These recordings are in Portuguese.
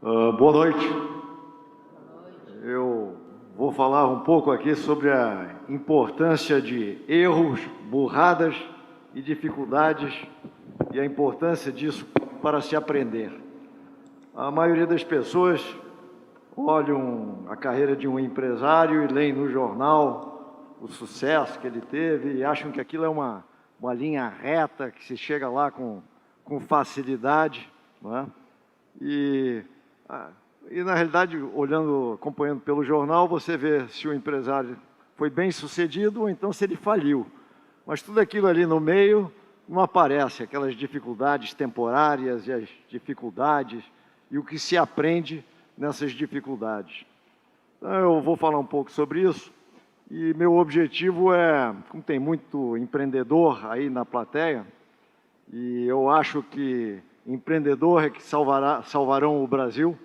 Boa noite. Eu vou falar um pouco aqui sobre a importância de erros, burradas e dificuldades e a importância disso para se aprender. A maioria das pessoas olham a carreira de um empresário e leem no jornal o sucesso que ele teve e acham que aquilo é uma linha reta, que se chega lá com facilidade, não é? E na realidade, acompanhando pelo jornal, você vê se o empresário foi bem sucedido ou então se ele faliu. Mas tudo aquilo ali no meio não aparece, aquelas dificuldades temporárias e as dificuldades e o que se aprende nessas dificuldades. Então, eu vou falar um pouco sobre isso e meu objetivo é, como tem muito empreendedor aí na plateia, e eu acho que empreendedor é que salvarão o Brasil.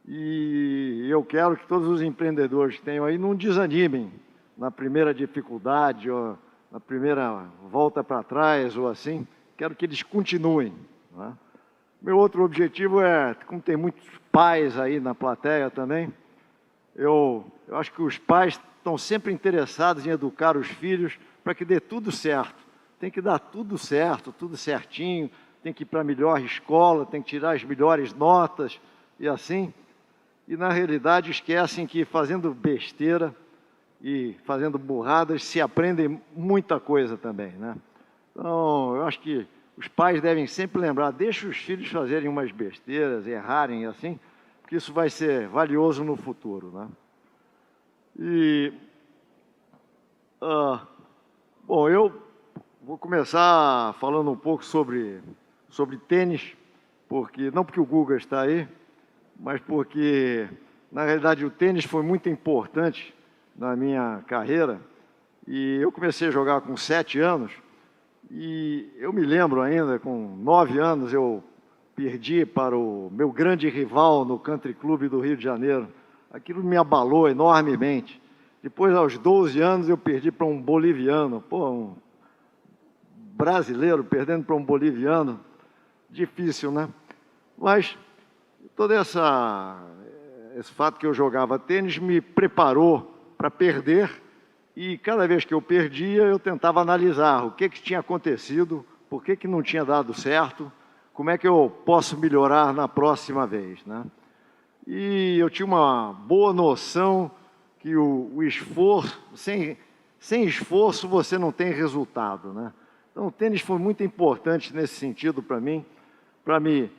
E eu quero que todos os empreendedores que tenham aí não desanimem na primeira dificuldade ou na primeira volta para trás ou assim. Quero que eles continuem, não é? Meu outro objetivo é, como tem muitos pais aí na plateia também, eu acho que os pais estão sempre interessados em educar os filhos para que dê tudo certo. Tem que dar tudo certo, tudo certinho, tem que ir para a melhor escola, tem que tirar as melhores notas e assim. E, na realidade, esquecem que fazendo besteira e fazendo burradas se aprendem muita coisa também, né? Então, eu acho que os pais devem sempre lembrar, deixa os filhos fazerem umas besteiras, errarem e assim, porque isso vai ser valioso no futuro, né? E, bom, eu vou começar falando um pouco sobre tênis, não porque o Guga está aí, mas porque, na realidade, o tênis foi muito importante na minha carreira. E eu comecei a jogar com 7 anos, e eu me lembro ainda, com 9 anos, eu perdi para o meu grande rival no Country Club do Rio de Janeiro. Aquilo me abalou enormemente. Depois, aos 12 anos, eu perdi para um boliviano. Pô, um brasileiro perdendo para um boliviano, difícil, né? Mas todo esse fato que eu jogava tênis me preparou para perder, e cada vez que eu perdia, eu tentava analisar o que tinha acontecido, por que não tinha dado certo, como é que eu posso melhorar na próxima vez, né? E eu tinha uma boa noção que o esforço, sem esforço você não tem resultado, né? Então o tênis foi muito importante nesse sentido para mim, para me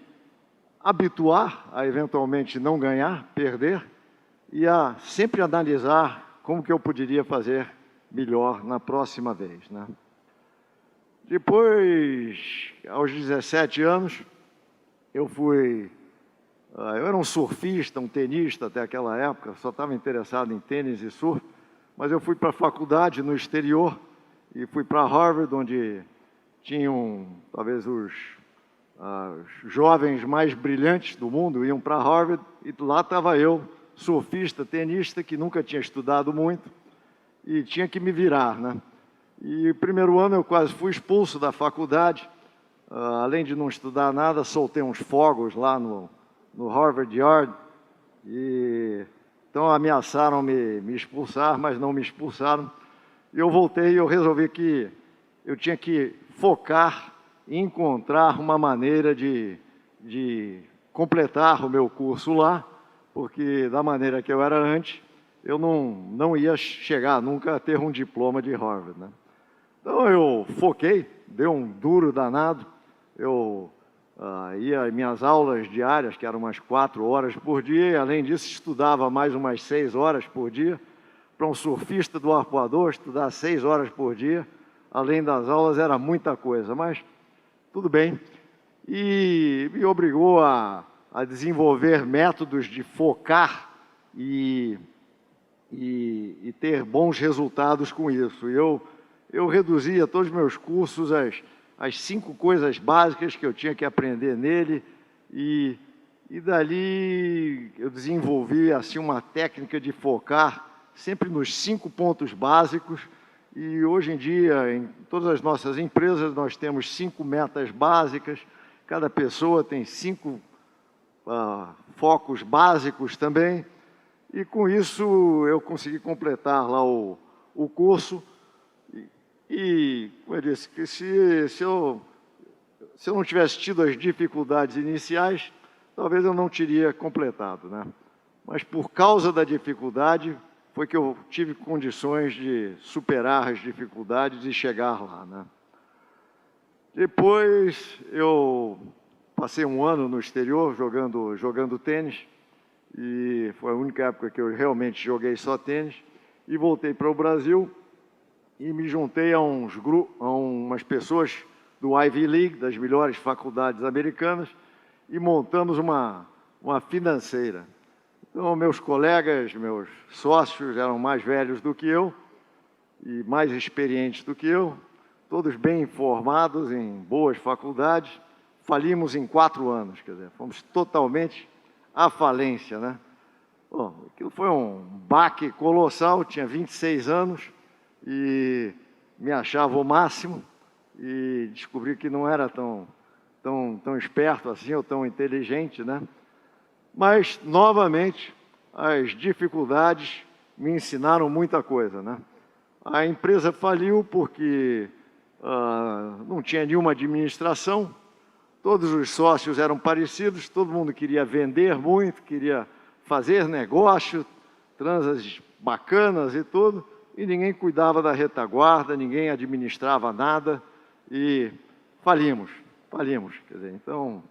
habituar a eventualmente não ganhar, perder, e a sempre analisar como que eu poderia fazer melhor na próxima vez, né? Depois, aos 17 anos, eu era um surfista, um tenista até aquela época, só estava interessado em tênis e surf, mas eu fui para a faculdade no exterior e fui para Harvard, onde tinham talvez os jovens mais brilhantes do mundo iam para Harvard, e lá estava eu, surfista, tenista, que nunca tinha estudado muito e tinha que me virar, né? E o primeiro ano eu quase fui expulso da faculdade, além de não estudar nada, soltei uns fogos lá no Harvard Yard, e então ameaçaram me expulsar, mas não me expulsaram. E eu voltei e eu resolvi que eu tinha que focar e encontrar uma maneira de completar o meu curso lá, porque da maneira que eu era antes, eu não ia chegar nunca a ter um diploma de Harvard, né? Então eu foquei, deu um duro danado, eu ia às minhas aulas diárias, que eram umas 4 horas por dia, e além disso estudava mais umas 6 horas por dia. Para um surfista do arpoador, estudar 6 horas por dia, além das aulas, era muita coisa, mas tudo bem. E me obrigou a desenvolver métodos de focar e ter bons resultados com isso. Eu reduzia todos os meus cursos às 5 coisas básicas que eu tinha que aprender nele, e dali eu desenvolvi assim, uma técnica de focar sempre nos 5 pontos básicos. E hoje em dia, em todas as nossas empresas, nós temos 5 metas básicas, cada pessoa tem 5 focos básicos também, e com isso eu consegui completar lá o curso, como eu disse, que se eu não tivesse tido as dificuldades iniciais, talvez eu não teria completado, né? Mas por causa da dificuldade, foi que eu tive condições de superar as dificuldades e chegar lá, né? Depois eu passei um ano no exterior jogando tênis, e foi a única época que eu realmente joguei só tênis, e voltei para o Brasil e me juntei a umas pessoas do Ivy League, das melhores faculdades americanas, e montamos uma financeira. Então, meus colegas, meus sócios eram mais velhos do que eu e mais experientes do que eu, todos bem formados em boas faculdades. Falimos em 4 anos, quer dizer, fomos totalmente à falência, né? Bom, aquilo foi um baque colossal, tinha 26 anos e me achava o máximo e descobri que não era tão esperto assim, ou tão inteligente, né? Mas, novamente, as dificuldades me ensinaram muita coisa, né? A empresa faliu porque não tinha nenhuma administração, todos os sócios eram parecidos, todo mundo queria vender muito, queria fazer negócio, transas bacanas e tudo, e ninguém cuidava da retaguarda, ninguém administrava nada, e falimos. Quer dizer, então,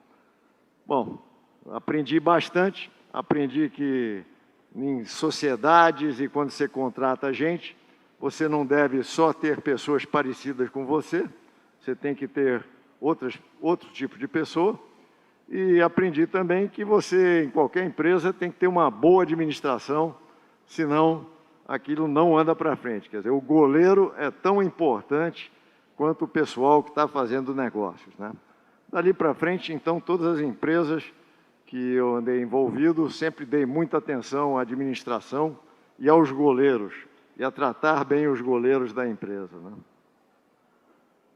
bom, aprendi bastante, aprendi que em sociedades e quando você contrata gente, você não deve só ter pessoas parecidas com você, você tem que ter outro tipo de pessoa. E aprendi também que você, em qualquer empresa, tem que ter uma boa administração, senão aquilo não anda para frente. Quer dizer, o goleiro é tão importante quanto o pessoal que está fazendo negócios, né? Dali para frente, então, todas as empresas que eu andei envolvido, sempre dei muita atenção à administração e aos goleiros, e a tratar bem os goleiros da empresa, né?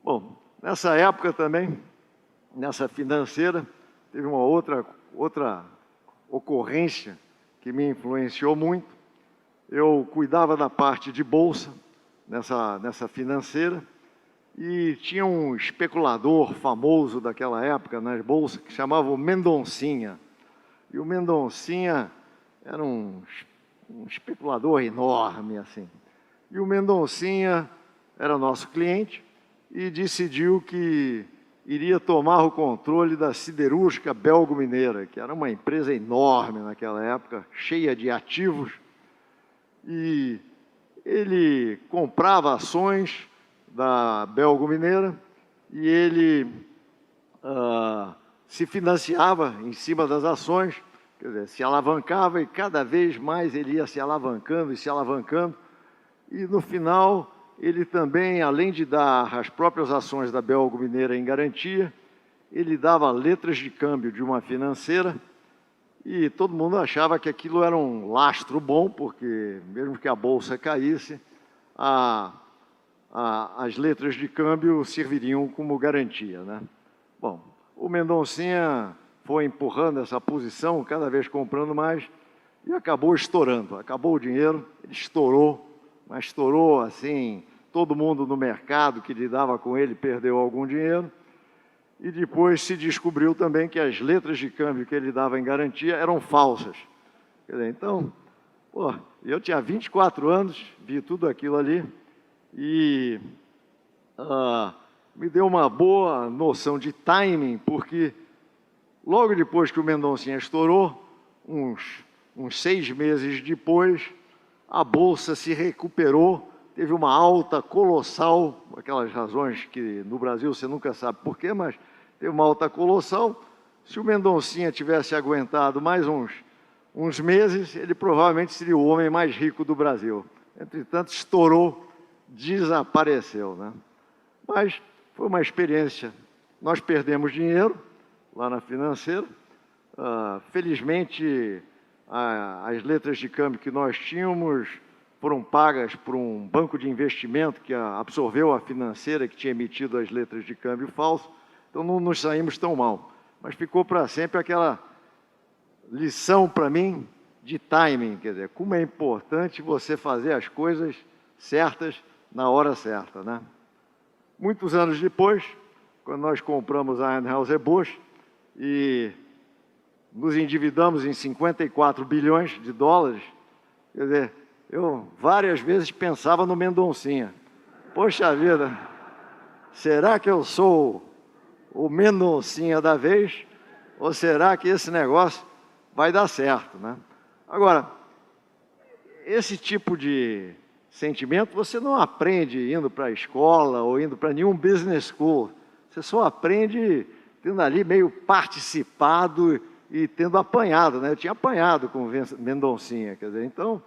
Bom, nessa época também, nessa financeira, teve uma outra ocorrência que me influenciou muito. Eu cuidava da parte de bolsa nessa financeira, e tinha um especulador famoso daquela época nas bolsas que chamava o Mendoncinha. E o Mendoncinha era um especulador enorme, assim. E o Mendoncinha era nosso cliente e decidiu que iria tomar o controle da siderúrgica Belgo-Mineira, que era uma empresa enorme naquela época, cheia de ativos. E ele comprava ações da Belgo-Mineira e ele se financiava em cima das ações, quer dizer, se alavancava, e cada vez mais ele ia se alavancando e se alavancando. E no final, ele também, além de dar as próprias ações da Belgo-Mineira em garantia, ele dava letras de câmbio de uma financeira, e todo mundo achava que aquilo era um lastro bom, porque mesmo que a bolsa caísse, as letras de câmbio serviriam como garantia, né? Bom, o Mendoncinha foi empurrando essa posição, cada vez comprando mais, e acabou estourando. Acabou o dinheiro, ele estourou, mas estourou assim, todo mundo no mercado que lidava com ele perdeu algum dinheiro, e depois se descobriu também que as letras de câmbio que ele dava em garantia eram falsas. Quer dizer, então, eu tinha 24 anos, vi tudo aquilo ali, e me deu uma boa noção de timing, porque logo depois que o Mendoncinha estourou, uns 6 meses depois, a Bolsa se recuperou, teve uma alta colossal, aquelas razões que no Brasil você nunca sabe por quê, mas teve uma alta colossal. Se o Mendoncinha tivesse aguentado mais uns meses, ele provavelmente seria o homem mais rico do Brasil. Entretanto, estourou, desapareceu, né? Mas foi uma experiência. Nós perdemos dinheiro lá na financeira. Felizmente, as letras de câmbio que nós tínhamos foram pagas por um banco de investimento que absorveu a financeira que tinha emitido as letras de câmbio falso. Então, não nos saímos tão mal. Mas ficou para sempre aquela lição para mim de timing, quer dizer, como é importante você fazer as coisas certas na hora certa, né? Muitos anos depois, quando nós compramos a Anheuser-Busch e nos endividamos em 54 bilhões de dólares, quer dizer, eu várias vezes pensava no Mendoncinha. Poxa vida, será que eu sou o Mendoncinha da vez? Ou será que esse negócio vai dar certo, né? Agora, esse tipo de sentimento você não aprende indo para a escola ou indo para nenhum business school. Você só aprende tendo ali meio participado e tendo apanhado, né? Eu tinha apanhado com o Mendoncinha, quer dizer, então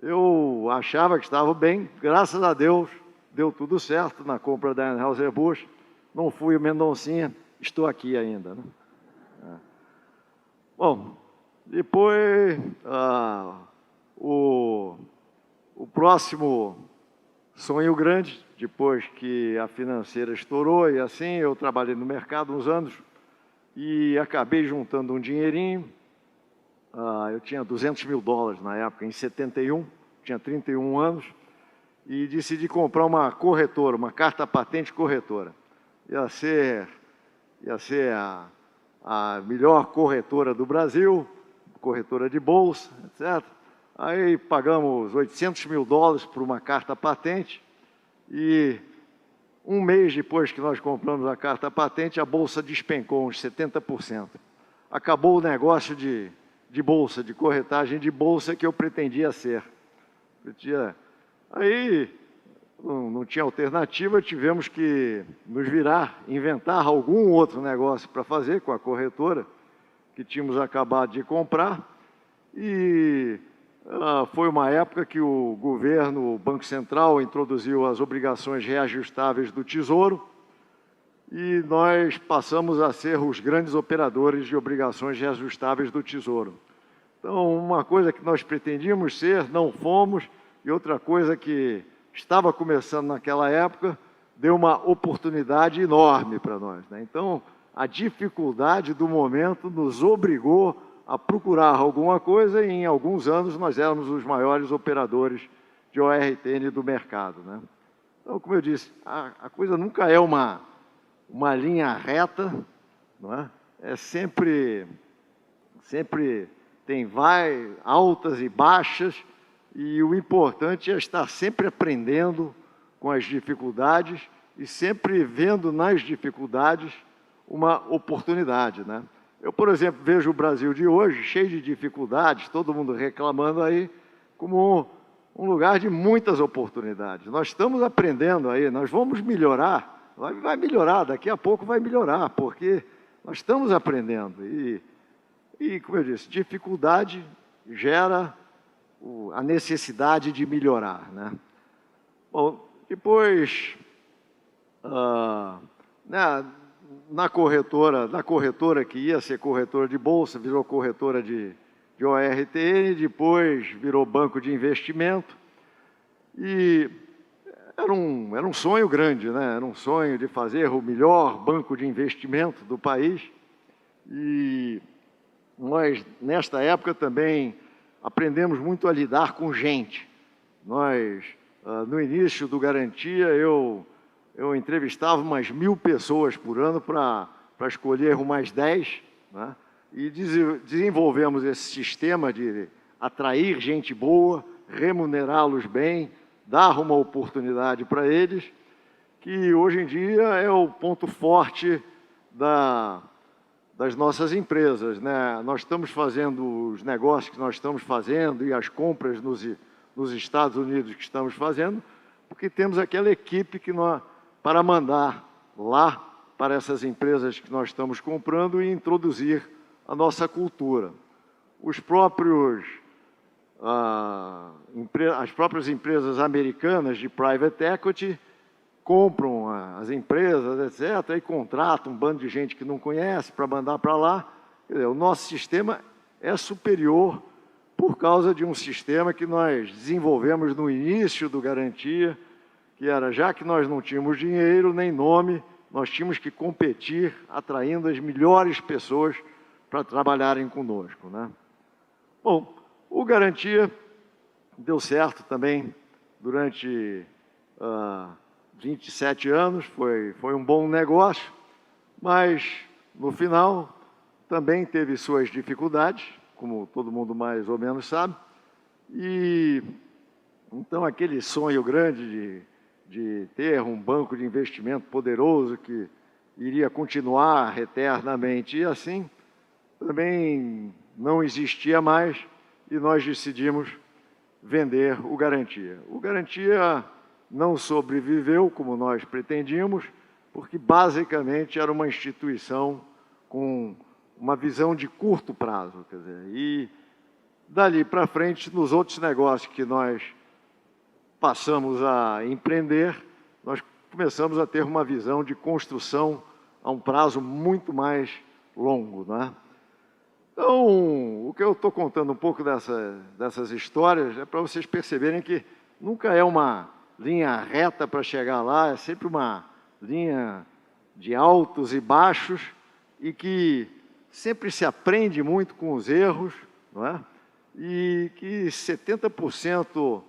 eu achava que estava bem, graças a Deus, deu tudo certo na compra da Anheuser-Busch, não fui o Mendoncinha, estou aqui ainda, né? Bom, depois o próximo sonho grande, depois que a financeira estourou e assim, eu trabalhei no mercado uns anos e acabei juntando um dinheirinho. Eu tinha 200 mil dólares na época, em 71, tinha 31 anos, e decidi comprar uma corretora, uma carta patente corretora. Ia ser a melhor corretora do Brasil, corretora de bolsa, etc. Aí pagamos 800 mil dólares por uma carta patente e um mês depois que nós compramos a carta patente, a bolsa despencou uns 70%. Acabou o negócio de bolsa, de corretagem de bolsa que eu pretendia ser. Aí não tinha alternativa, tivemos que nos virar, inventar algum outro negócio para fazer com a corretora que tínhamos acabado de comprar. E foi uma época que o governo, o Banco Central, introduziu as obrigações reajustáveis do Tesouro e nós passamos a ser os grandes operadores de obrigações reajustáveis do Tesouro. Então, uma coisa que nós pretendíamos ser, não fomos, e outra coisa que estava começando naquela época, deu uma oportunidade enorme para nós, né? Então, a dificuldade do momento nos obrigou a procurar alguma coisa e em alguns anos nós éramos os maiores operadores de ORTN do mercado, né? Então, como eu disse, a coisa nunca é uma linha reta, não é? É sempre tem altas e baixas, e o importante é estar sempre aprendendo com as dificuldades e sempre vendo nas dificuldades uma oportunidade, né? Eu, por exemplo, vejo o Brasil de hoje cheio de dificuldades, todo mundo reclamando aí, como um lugar de muitas oportunidades. Nós estamos aprendendo aí, nós vamos melhorar, vai melhorar, daqui a pouco vai melhorar, porque nós estamos aprendendo. E como eu disse, dificuldade gera a necessidade de melhorar, né? Bom, depois, na corretora que ia ser corretora de bolsa, virou corretora de ORTN, depois virou banco de investimento, e era um sonho grande, né? Era um sonho de fazer o melhor banco de investimento do país, e nós, nesta época, também aprendemos muito a lidar com gente. Nós, no início do Garantia, eu entrevistava umas 1000 pessoas por ano para escolher umas 10, né? E desenvolvemos esse sistema de atrair gente boa, remunerá-los bem, dar uma oportunidade para eles, que hoje em dia é o ponto forte das nossas empresas, né? Nós estamos fazendo os negócios que nós estamos fazendo e as compras nos Estados Unidos que estamos fazendo, porque temos aquela equipe para mandar lá para essas empresas que nós estamos comprando e introduzir a nossa cultura. As próprias empresas americanas de private equity compram as empresas, etc., e contratam um bando de gente que não conhece para mandar para lá. Quer dizer, o nosso sistema é superior por causa de um sistema que nós desenvolvemos no início do Garantia, que era, já que nós não tínhamos dinheiro nem nome, nós tínhamos que competir atraindo as melhores pessoas para trabalharem conosco, né? Bom, o Garantia deu certo também durante 27 anos, foi um bom negócio, mas no final também teve suas dificuldades, como todo mundo mais ou menos sabe, e então aquele sonho grande de ter um banco de investimento poderoso que iria continuar eternamente e assim, também não existia mais e nós decidimos vender o Garantia. O Garantia não sobreviveu como nós pretendíamos, porque basicamente era uma instituição com uma visão de curto prazo, quer dizer, e dali para frente, nos outros negócios que nós passamos a empreender, nós começamos a ter uma visão de construção a um prazo muito mais longo, né? Então, o que eu estou contando um pouco dessas histórias é para vocês perceberem que nunca é uma linha reta para chegar lá, é sempre uma linha de altos e baixos e que sempre se aprende muito com os erros, não é? E que 70%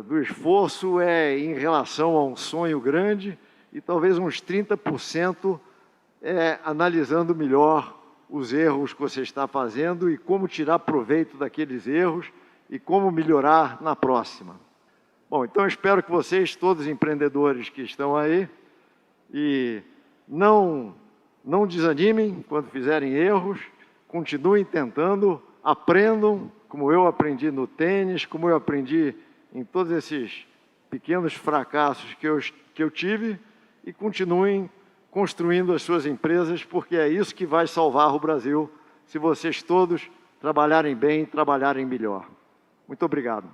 do esforço é em relação a um sonho grande e talvez uns 30% é analisando melhor os erros que você está fazendo e como tirar proveito daqueles erros e como melhorar na próxima. Bom, então eu espero que vocês, todos empreendedores que estão aí, e não desanimem quando fizerem erros, continuem tentando, aprendam, como eu aprendi no tênis, como eu aprendi em todos esses pequenos fracassos que eu tive, e continuem construindo as suas empresas, porque é isso que vai salvar o Brasil, se vocês todos trabalharem bem e trabalharem melhor. Muito obrigado.